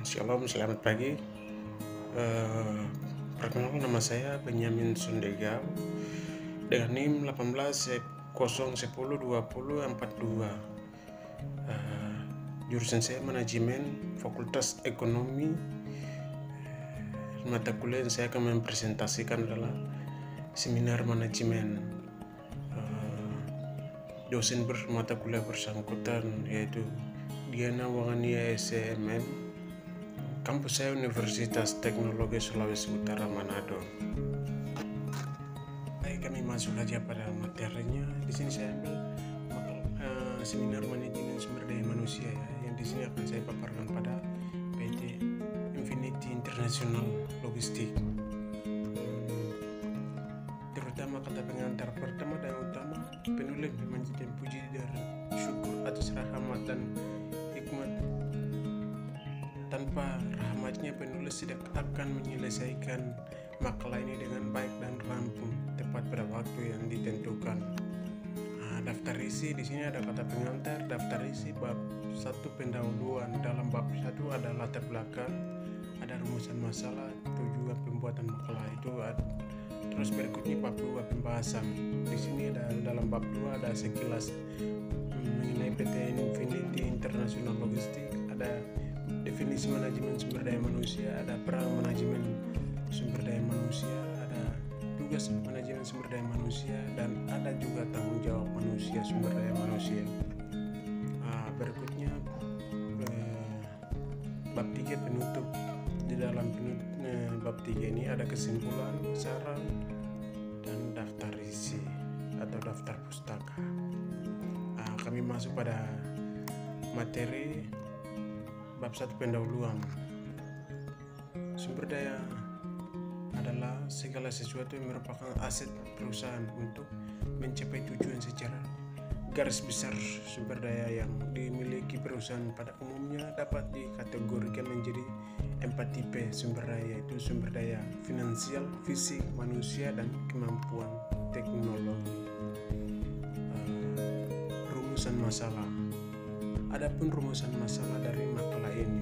Shalom, selamat pagi. Perkenalkan, nama saya Benyamin Sundegau dengan NIM 18.010.2042. Jurusan saya manajemen, Fakultas Ekonomi. Mata kuliah yang saya akan mempresentasikan adalah seminar manajemen. Dosen bermata kuliah bersangkutan yaitu Diana Wangania SCMM, kampus saya Universitas Teknologi Sulawesi Utara Manado. Baik, kami masuk saja pada materinya. Di sini saya ambil seminar manajemen sumber daya manusia ya, yang di sini akan saya paparkan pada PT Infinity International Logistik. Terutama kata pengantar pertama dan utama, penulis memanjatkan puji dan syukur atas rahmat dan hikmat. Tanpa rahmatnya penulis tidak akan menyelesaikan makalah ini dengan baik dan rampung tepat pada waktu yang ditentukan. Daftar isi di sini ada kata pengantar. Daftar isi bab 1 pendahuluan. Dalam bab 1 ada latar belakang, ada rumusan masalah, tujuan pembuatan makalah itu ada. Terus berikutnya bab 2 pembahasan. Di sini ada dalam bab 2 ada sekilas mengenai PT Infinity International Logistik, ada definisi manajemen sumber daya manusia, ada peran manajemen sumber daya manusia, ada tugas manajemen sumber daya manusia, dan ada juga tanggung jawab manusia sumber daya manusia. Berikutnya bab 3 penutup. Di dalam bab 3 ini ada kesimpulan, saran, dan daftar isi atau daftar pustaka. Kami masuk pada materi bab 1 pendahuluan. Sumber daya adalah segala sesuatu yang merupakan aset perusahaan untuk mencapai tujuan. Secara garis besar, sumber daya yang dimiliki perusahaan pada umumnya dapat dikategorikan menjadi 4 tipe sumber daya, yaitu sumber daya finansial, fisik, manusia, dan kemampuan teknologi. Rumusan masalah. Adapun rumusan masalah dari makalah ini,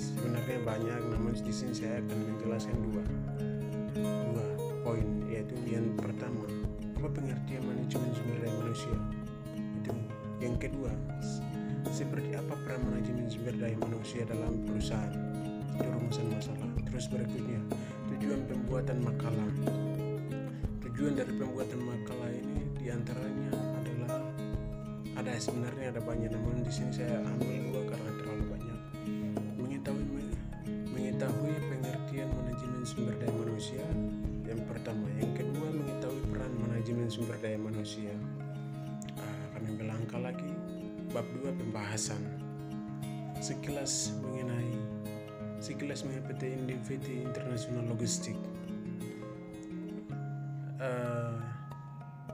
sebenarnya banyak, namun di sini saya akan menjelaskan dua poin, yaitu yang pertama, apa pengertian manajemen sumber daya manusia, itu yang kedua, seperti apa peran manajemen sumber daya manusia dalam perusahaan, itu rumusan masalah. Terus berikutnya, tujuan pembuatan makalah. Tujuan dari pembuatan makalah ini diantaranya adalah sebenarnya ada banyak, namun di sini saya ambil dua karena terlalu banyak. Mengetahui pengertian manajemen sumber daya manusia yang pertama. Yang kedua, mengetahui peran manajemen sumber daya manusia. Kami melangkah lagi bab 2 pembahasan. Sekilas mengenai PT Infinity International Logistik.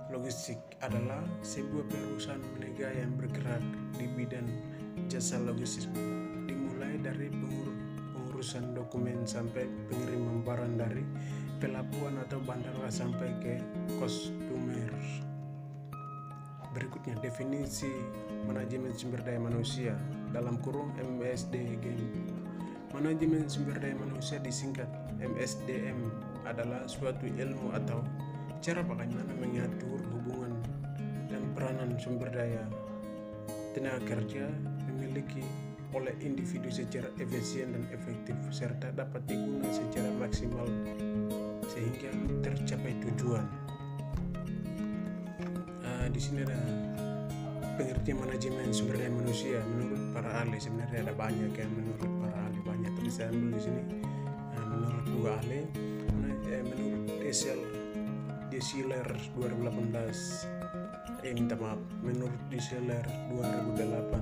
Logistik adalah sebuah perusahaan mega yang bergerak di bidang jasa logistik, dimulai dari pengurusan dokumen sampai pengiriman barang dari pelabuhan atau bandara sampai ke konsumer. Berikutnya, definisi manajemen sumber daya manusia dalam kurung MSDM. Manajemen sumber daya manusia disingkat MSDM adalah suatu ilmu atau cara bagaimana mengatur hubungan dan peranan sumber daya tenaga kerja dimiliki oleh individu secara efisien dan efektif serta dapat digunakan secara maksimal sehingga tercapai tujuan. Di sini ada pengertian manajemen sumber daya manusia menurut para ahli. Sebenarnya ada banyak yang menurut para ahli, banyak, tapi saya ambil di sini menurut dua ahli. Menurut Desiler 2018, menurut Desiler 2008,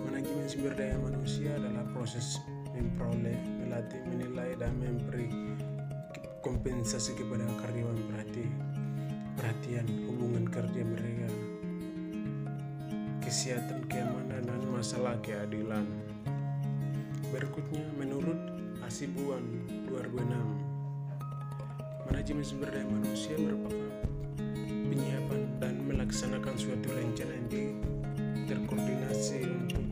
manajemen sumber daya manusia adalah proses memperoleh, melatih, menilai, dan memberi kompensasi kepada karyawan, perhatian hubungan kerja mereka, kesehatan, keamanan, dan masalah keadilan. Berikutnya, menurut Hasibuan 2006, manajemen sumber daya manusia merupakan penyiapan dan melaksanakan suatu rencana yang terkoordinasi untuk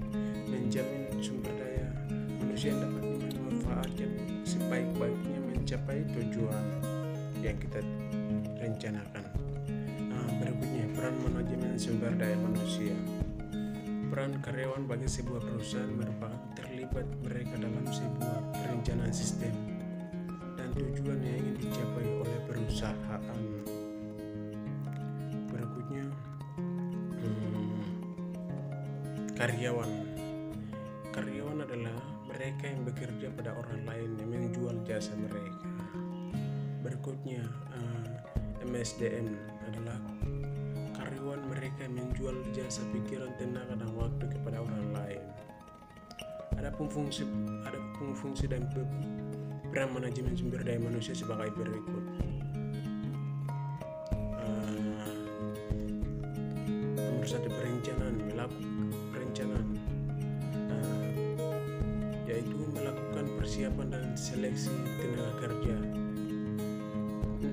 menjamin sumber daya manusia yang dapat dimanfaatkan sebaik-baiknya mencapai tujuan yang kita rencanakan. Berikutnya, peran manajemen sumber daya manusia. Peran karyawan bagi sebuah perusahaan merupakan terlibat mereka dalam sebuah perencanaan sistem dan tujuan yang ingin dicapai oleh perusahaan. Berikutnya, karyawan. Karyawan adalah mereka yang bekerja pada orang lain yang menjual jasa mereka. Berikutnya, MSDM adalah karyawan mereka yang menjual jasa pikiran, tenaga, dan waktu kepada orang lain. Adapun fungsi dan peran manajemen sumber daya manusia sebagai berikut. Nomor 1, perencanaan. Yaitu melakukan persiapan dan seleksi tenaga kerja.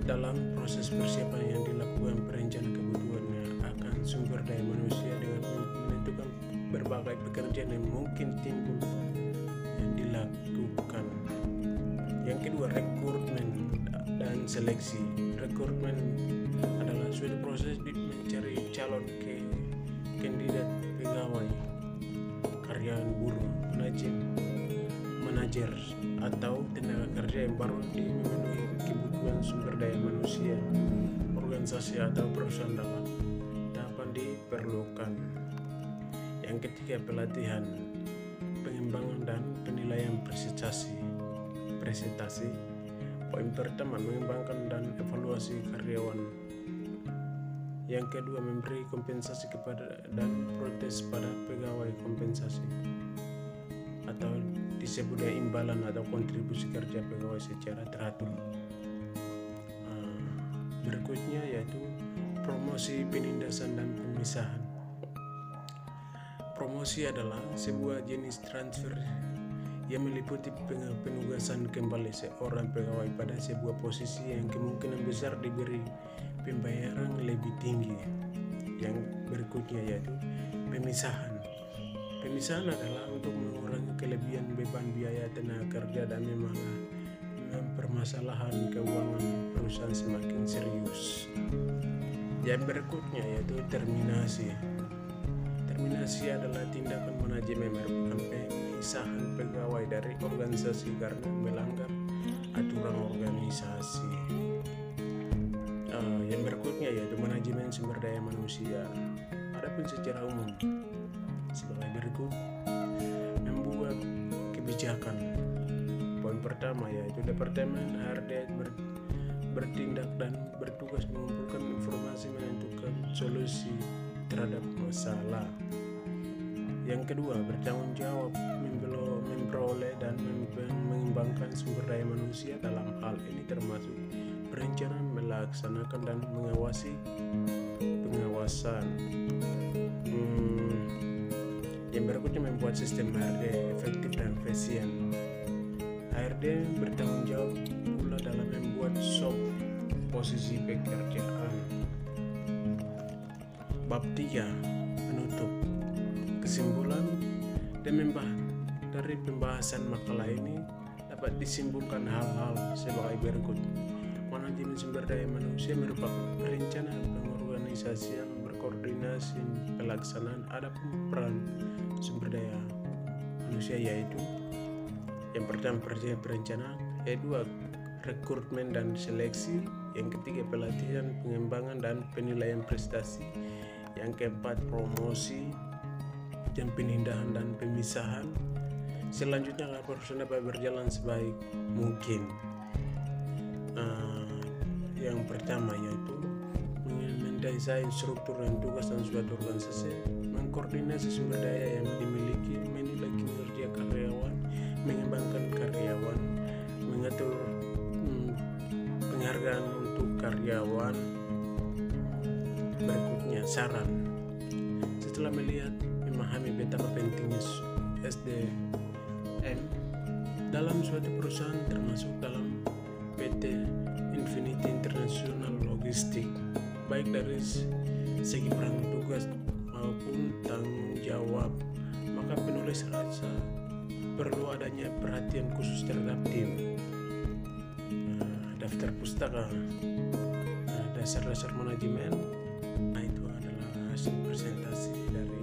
Dalam proses persiapan yang dilakukan, perencanaan kebutuhannya akan sumber daya manusia dengan menentukan berbagai pekerjaan yang mungkin timbul yang dilakukan. Yang kedua, rekrutmen dan seleksi. Rekrutmen adalah suatu proses mencari calon kandidat pegawai, karyawan, buruh, manajer atau tenaga kerja yang baru memenuhi kebutuhan sumber daya manusia organisasi atau perusahaan dapat diperlukan. Yang ketiga, pelatihan, pengembangan dan penilaian presentasi. Poin pertama, mengembangkan dan evaluasi karyawan. Yang kedua, memberi kompensasi kepada dan protes pada pegawai kompensasi atau disebut imbalan atau kontribusi kerja pegawai secara teratur. Berikutnya yaitu promosi, penindasan, dan pemisahan. Promosi adalah sebuah jenis transfer yang meliputi penugasan kembali seorang pegawai pada sebuah posisi yang kemungkinan besar diberi pembayaran lebih tinggi. Yang berikutnya yaitu pemisahan. Pemisahan adalah untuk mengurangi kelebihan beban biaya tenaga kerja dan permasalahan keuangan perusahaan semakin serius. Yang berikutnya yaitu terminasi. Terminasi adalah tindakan manajemen merupakan pemisahan pegawai dari organisasi karena melanggar aturan organisasi. Yang berikutnya yaitu manajemen sumber daya manusia. Adapun secara umum sebagai berikut: membuat kebijakan. Poin pertama yaitu Departemen HRD bertindak dan bertugas mengumpulkan informasi menentukan solusi terhadap masalah. Yang kedua, bertanggung jawab memperoleh dan mengembangkan sumber daya manusia. Dalam hal ini termasuk perencanaan, melaksanakan dan mengawasi pengawasan. Yang berikutnya, membuat sistem HRD efektif dan efisien. HRD bertanggung jawab pula dalam membuat SOP posisi pekerjaan. Bab 3, penutup. Kesimpulan dari pembahasan makalah ini dapat disimpulkan hal-hal sebagai berikut. Manajemen sumber daya manusia merupakan perencanaan, pengorganisasian, berkoordinasi, pelaksanaan. Adapun peran sumber daya manusia yaitu yang pertama perencanaan, yang kedua rekrutmen dan seleksi, yang ketiga pelatihan, pengembangan dan penilaian prestasi, yang keempat promosi dan penindahan dan pemisahan. Selanjutnya agar perusahaan dapat berjalan sebaik mungkin. Yang pertama yaitu mendesain struktur dan tugas dan suatu organisasi, mengkoordinasi sumber daya yang dimiliki, menilai kinerja karyawan, mengembangkan karyawan, mengatur penghargaan untuk karyawan. Berikutnya saran. Setelah melihat memahami betapa pentingnya SDM dalam suatu perusahaan termasuk dalam PT Infinity International Logistik, baik dari segi peran tugas maupun tanggung jawab, maka penulis rasa perlu adanya perhatian khusus terhadap tim. Daftar pustaka, dasar-dasar manajemen. Nah, itu adalah hasil presentasi dari